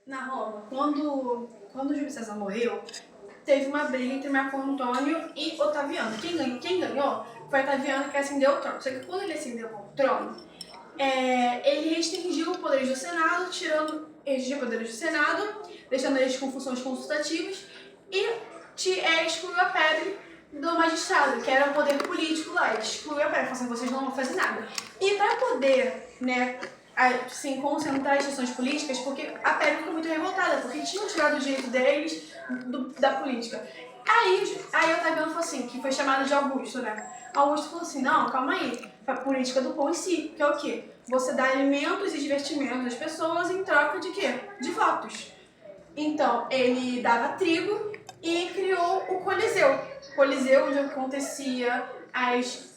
na Roma, quando Júlio César morreu, teve uma briga entre Marco Antônio e Otaviano. Quem ganhou foi Otaviano, que ascendeu ao trono. Só que quando ele ascendeu ao trono, ele restringiu o poder do Senado, restringiu o poder do Senado, deixando eles com funções consultativas, e excluiu a plebe do magistrado, que era o poder político lá. Ele excluiu a plebe, falou assim, vocês não vão fazer nada. E para poder, né, assim, concentrar as questões políticas, porque a plebe ficou muito revoltada, porque tinham tirado o direito deles da política. Aí Otaviano falou assim, que foi chamado de Augusto, né? Augusto falou assim, não, calma aí, a política do pão em si, que é o quê? Você dá alimentos e divertimentos às pessoas em troca de quê? De votos. Então, ele dava trigo e criou o Coliseu. Coliseu, onde acontecia as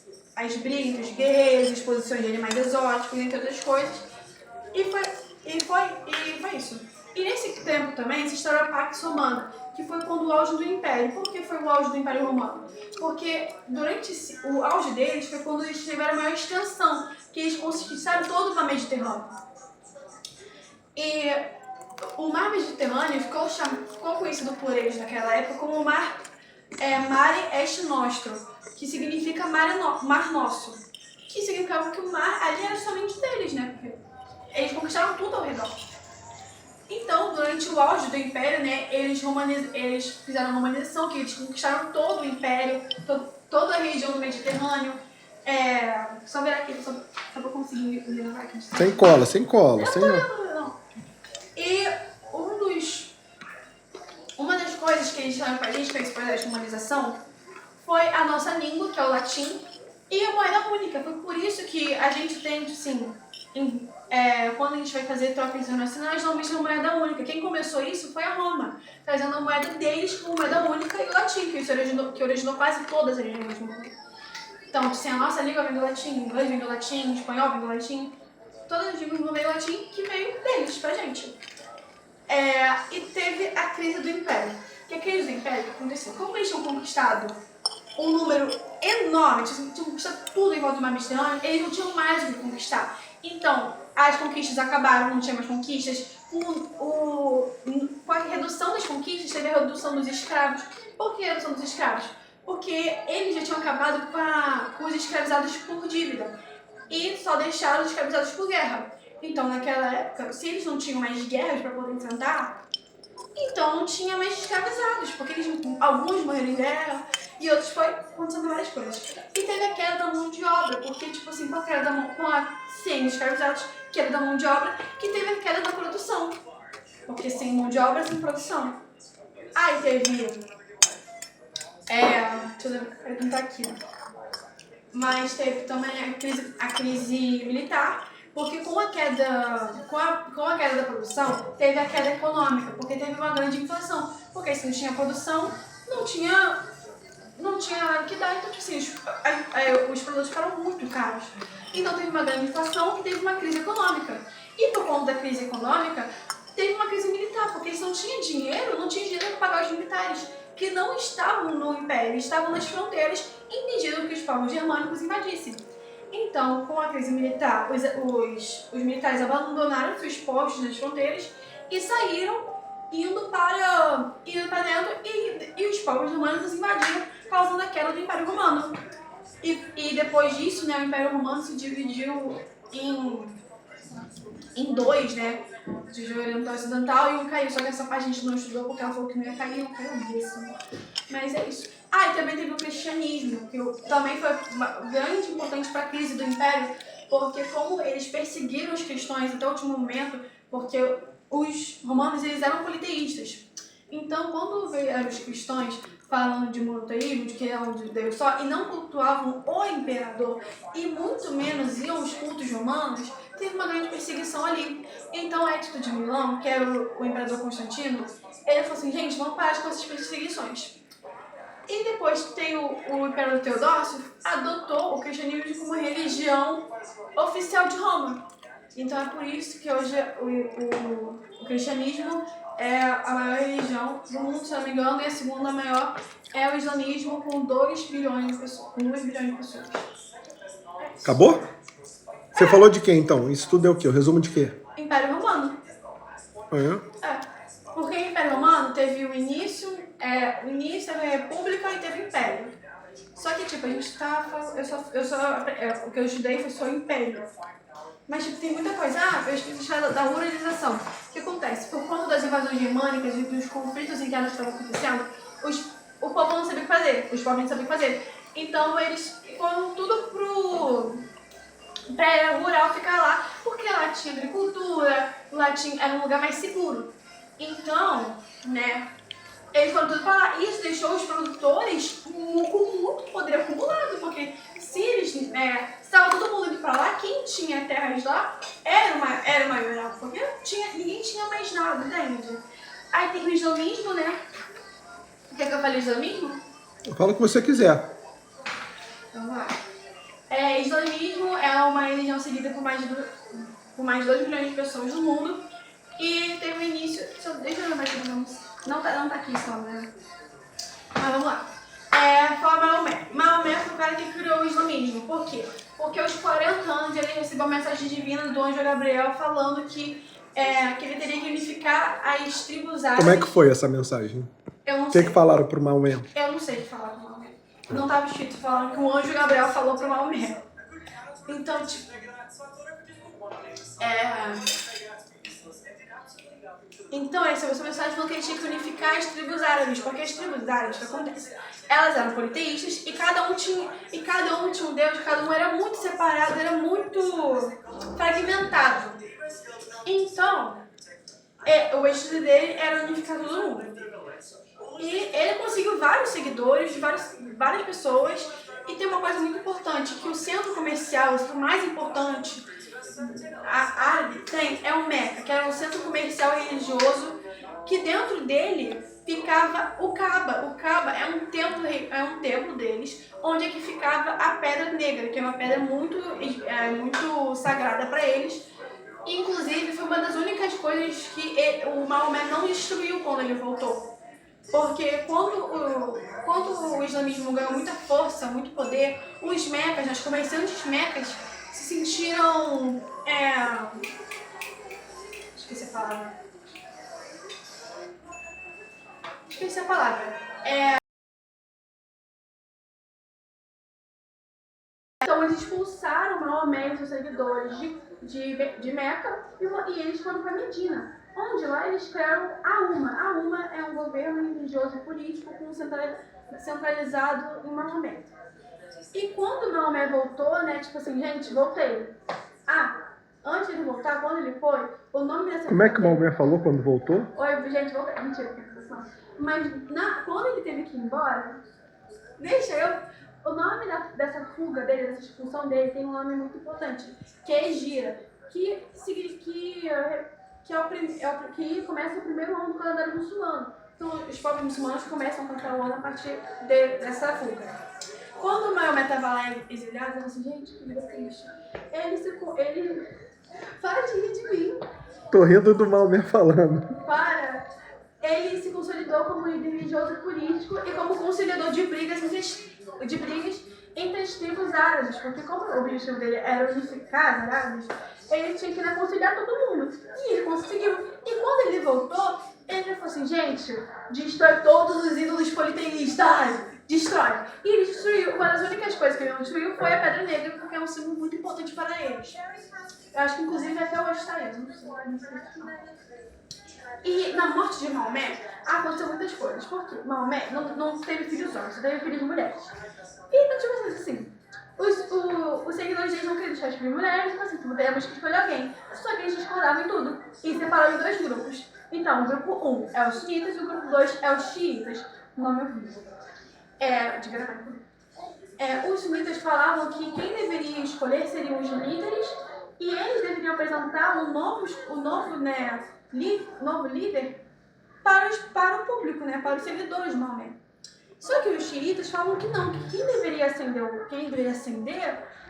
brigas dos guerreiros, exposições de animais exóticos, entre outras coisas. E foi isso. E nesse tempo também se instaurou a Pax Romana, que foi quando o auge do Império. Por que foi o auge do Império Romano? Porque durante o auge deles foi quando eles tiveram a maior extensão, que eles conquistaram todo o mar Mediterrâneo. E o mar Mediterrâneo ficou conhecido por eles naquela época como o Mare Est Nostro, que significa mar nosso. Que significava que o mar ali era somente deles, né? Porque eles conquistaram tudo ao redor. Então, durante o auge do Império, né, eles fizeram a romanização, que eles conquistaram todo o Império, toda a região do Mediterrâneo. Só ver aqui, só pra conseguir lembrar aqui. Sem cola. Não. E uma das coisas que eles fizeram pra gente, para esse processo de humanização, foi a nossa língua, que é o latim, e a moeda única. Foi por isso que a gente tem, assim, quando a gente vai fazer trocas internacionais, normalmente é uma moeda única. Quem começou isso foi a Roma, trazendo a moeda deles como moeda única e o latim, que originou quase todas as línguas do mundo. Então, assim, a nossa língua vem do latim, o inglês vem do latim, o espanhol vem do latim, todas as línguas vêm do latim, que veio deles pra gente. E teve a crise do Império. Que a crise do Império aconteceu. Como eles tinham conquistado um número enorme, tinham conquistado tudo em volta do mar Mediterrâneo, eles não tinham mais o que conquistar. Então, as conquistas acabaram, não tinha mais conquistas. Com a redução das conquistas, teve a redução dos escravos. Por que a redução dos escravos? Porque eles já tinham acabado com os escravizados por dívida e só deixaram os escravizados por guerra. Então, naquela época, se eles não tinham mais guerras para poder enfrentar, então não tinha mais escravizados, porque alguns morreram em guerra e outros foi acontecendo várias coisas. E teve a queda da mão de obra, porque, tipo assim, com a queda da mão, sem escravizados, queda da mão de obra, que teve a queda da produção. Porque sem mão de obra, sem produção. Aí teve... deixa eu perguntar aqui. Mas teve também a crise militar, porque com a queda da produção, teve a queda econômica, porque teve uma grande inflação. Porque se não tinha produção, não tinha nada que dar, então assim, os produtos ficaram muito caros. Então teve uma grande inflação e teve uma crise econômica. E por conta da crise econômica, teve uma crise militar, porque eles não tinham dinheiro para pagar os militares, que não estavam no Império, estavam nas fronteiras, impedindo que os povos germânicos invadissem. Então, com a crise militar, os militares abandonaram seus postos nas fronteiras e saíram indo para dentro e os povos germânicos invadiram, causando a queda do Império Romano. E depois disso, né, o Império Romano se dividiu em dois, né? De oriental e ocidental, e um caiu. Só que essa parte a gente não estudou porque ela falou que não ia cair, não caiu mesmo. Mas é isso. E também teve o cristianismo, que também foi grande importante para a crise do Império, porque como eles perseguiram os cristãos até o último momento, porque os romanos eles eram politeístas. Então, quando vieram os cristãos falando de monoteísmo, de que era um Deus só, e não cultuavam o imperador, e muito menos iam aos cultos romanos, teve uma grande perseguição ali. Então, Ético de Milão, que era o imperador Constantino, ele falou assim, gente, vamos parar com essas perseguições. E depois tem o imperador Teodósio, adotou o cristianismo como religião oficial de Roma. Então é por isso que hoje o cristianismo é a maior religião do mundo, se não me engano, e a segunda maior é o islamismo, com 2 bilhões de pessoas. Acabou? Você falou de quê, então? Isso tudo é o quê? O resumo de quê? Império Romano. É? Império Romano teve o início teve a República e teve o Império. Só que, tipo, a gente tá falando... o que eu estudei foi só o Império. Mas, tipo, tem muita coisa. Eu esqueci da ruralização. O que acontece? Por conta das invasões germânicas e dos conflitos internos que estavam acontecendo, o povo não sabia o que fazer. Os povos não sabiam o que fazer. Então, eles foram tudo pra área rural ficar lá, porque lá tinha agricultura, era um lugar mais seguro. Então, né, eles foram tudo pra lá. E isso deixou os produtores com muito poder acumulado, porque se eles, estava todo mundo indo pra lá, quem tinha terras lá era o maioral, porque ninguém tinha mais nada, entende? Aí tem o islamismo, né? Quer que eu fale islamismo? Fala o que você quiser. Então vai. Islamismo é uma religião seguida por mais de 2 milhões de pessoas no mundo e teve um início... Deixa eu lembrar aqui, não tá aqui só, né? Mas vamos lá. Foi Maomé. Maomé foi o cara que criou o islamismo. Por quê? Porque aos 40 anos ele recebeu uma mensagem divina do anjo Gabriel falando que ele teria que unificar as tribos árabes. Como é que foi essa mensagem? Eu não O sei. que falaram pro Maomé? Eu não sei o que falaram pro Maomé. Não estava escrito falando que o anjo Gabriel falou pro Maomé. Então, tipo... Então, essa mensagem falou que ele tinha que unificar as tribos árabes, porque as tribos árabes, o que acontece? Elas eram politeístas e cada um tinha um deus, cada um era muito separado, era muito fragmentado. Então, o êxito dele era unificar todo mundo. E ele conseguiu vários seguidores, várias pessoas, e tem uma coisa muito importante, que o centro comercial, o centro mais importante árabe tem o Meca, que era um centro comercial e religioso, que dentro dele ficava o Kaaba. O Kaaba é um templo deles, onde é que ficava a Pedra Negra, que é uma pedra muito sagrada para eles. Inclusive, foi uma das únicas coisas que o Maomé não destruiu quando ele voltou. Porque quando o islamismo ganhou muita força, muito poder, os mecas, os comerciantes mecas, se sentiram... Esqueci a palavra. Então eles expulsaram Maomé e seus seguidores de Meca e eles foram para Medina, onde lá eles criaram a UMA. A UMA é um governo religioso e político centralizado em Maomé. E quando Maomé voltou, né, tipo assim, gente, voltei. Antes de ele voltar, quando ele foi, o nome dessa... Como é que o Maomé falou quando voltou? Oi, gente, voltei. Mentira, mas quando ele teve que ir embora, o nome dessa fuga dele, dessa expulsão dele, tem um nome muito importante, que é Egira, que começa o primeiro ano do calendário muçulmano. Então, os povos muçulmanos começam a contar o ano a partir dessa fuga. Quando o Maomé estava lá exilado, eu falei assim, gente, que vida triste. Ele... Para de rir de mim. Tô rindo do Maomé falando. Para. Ele se consolidou como líder religioso e político e como conciliador de brigas entre as tribos árabes, porque como o objetivo dele era unificar os árabes, ele tinha que conciliar todo mundo. E ele conseguiu. E quando ele voltou, ele falou assim, gente, destrói todos os ídolos politeístas. Destrói. E ele destruiu. Uma das únicas coisas que ele não destruiu foi a Pedra Negra, porque é um símbolo muito importante para eles. Eu acho que inclusive até hoje está aí. Não sei. E na morte de Maomé, aconteceu muitas coisas. Porque Maomé não teve filhos homens, só teve filhos mulheres. E então, tipo assim, os seguidores deles não queriam deixar as filhas mulheres, então assim, temos que escolher alguém. Só que eles discordavam em tudo e separaram em 2 grupos. Então, o grupo 1 é os sunitas e o grupo 2 é os xiitas. O nome horrível. De gramática. Os sunitas falavam que quem deveria escolher seriam os líderes e eles deveriam apresentar o novo líder para o público, né, para os seguidores de Maomé. Só que os xiitas falam que não, que quem deveria ascender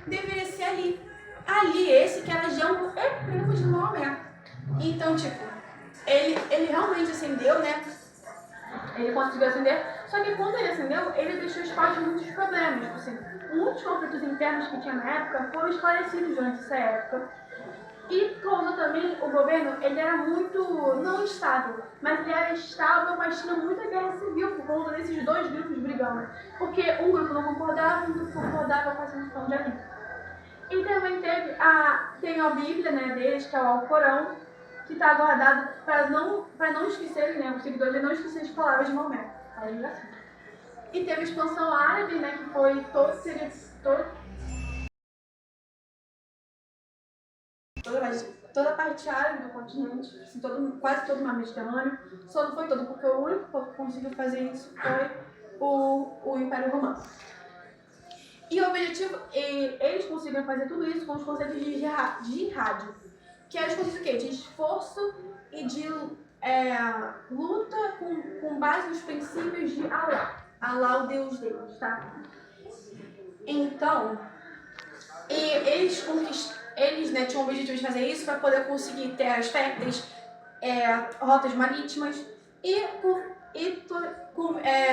deveria ser Ali. Ali, esse que era genro e primo de Maomé. Então, tipo, ele realmente ascendeu, né? Ele conseguiu ascender, só que quando ele ascendeu, ele deixou espaço de muitos problemas. Assim, muitos conflitos internos que tinha na época foram esclarecidos durante essa época. E como também o governo, ele era muito, não estável, mas ele era estável, mas tinha muita guerra civil por conta desses dois grupos brigando. Porque um grupo não concordava, um grupo concordava com a solução de Ali. E também tem a Bíblia, né, deles, que é o Alcorão, que está guardado para não esquecerem, né, os seguidores não esquecerem as palavras de Maomé. Assim. E teve a expansão árabe, né, que foi toda a parte árabe do continente, assim, quase todo o mar Mediterrâneo. Só não foi todo, porque o único povo que conseguiu fazer isso foi o Império Romano. E o objetivo, eles conseguiram fazer tudo isso com os conceitos de jihad, que é os conceitos o quê? De esforço e de luta com base nos princípios de Allah. Allah, o Deus deles, tá? Então, eles né, tinham o objetivo de fazer isso para poder conseguir terras férteis, rotas marítimas e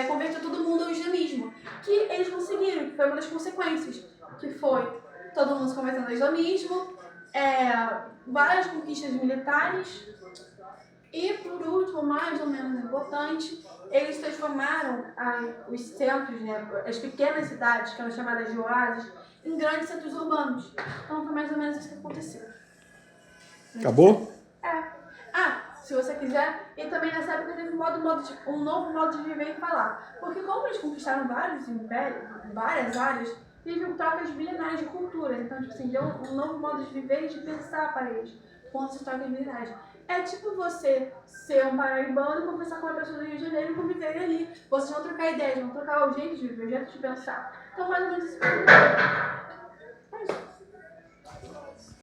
converter todo mundo ao islamismo, que eles conseguiram, que foi uma das consequências, que foi todo mundo se convertendo ao islamismo, várias conquistas militares e, por último, mais ou menos importante, eles transformaram os centros, né, as pequenas cidades, que eram chamadas de oásis, em grandes centros urbanos. Então foi mais ou menos isso que aconteceu. Acabou? Se você quiser, e também nessa época teve um novo modo de viver e falar. Porque como eles conquistaram vários impérios, várias áreas, teve trocas milenares de culturas. Então, tipo assim, deu um novo modo de viver e de pensar para eles, com essas trocas milenares. É tipo você ser um paraibano e conversar com uma pessoa do Rio de Janeiro e conviver ali. Vocês vão trocar ideias, vão trocar o jeito de viver, o jeito de pensar. Então, mais ou menos isso.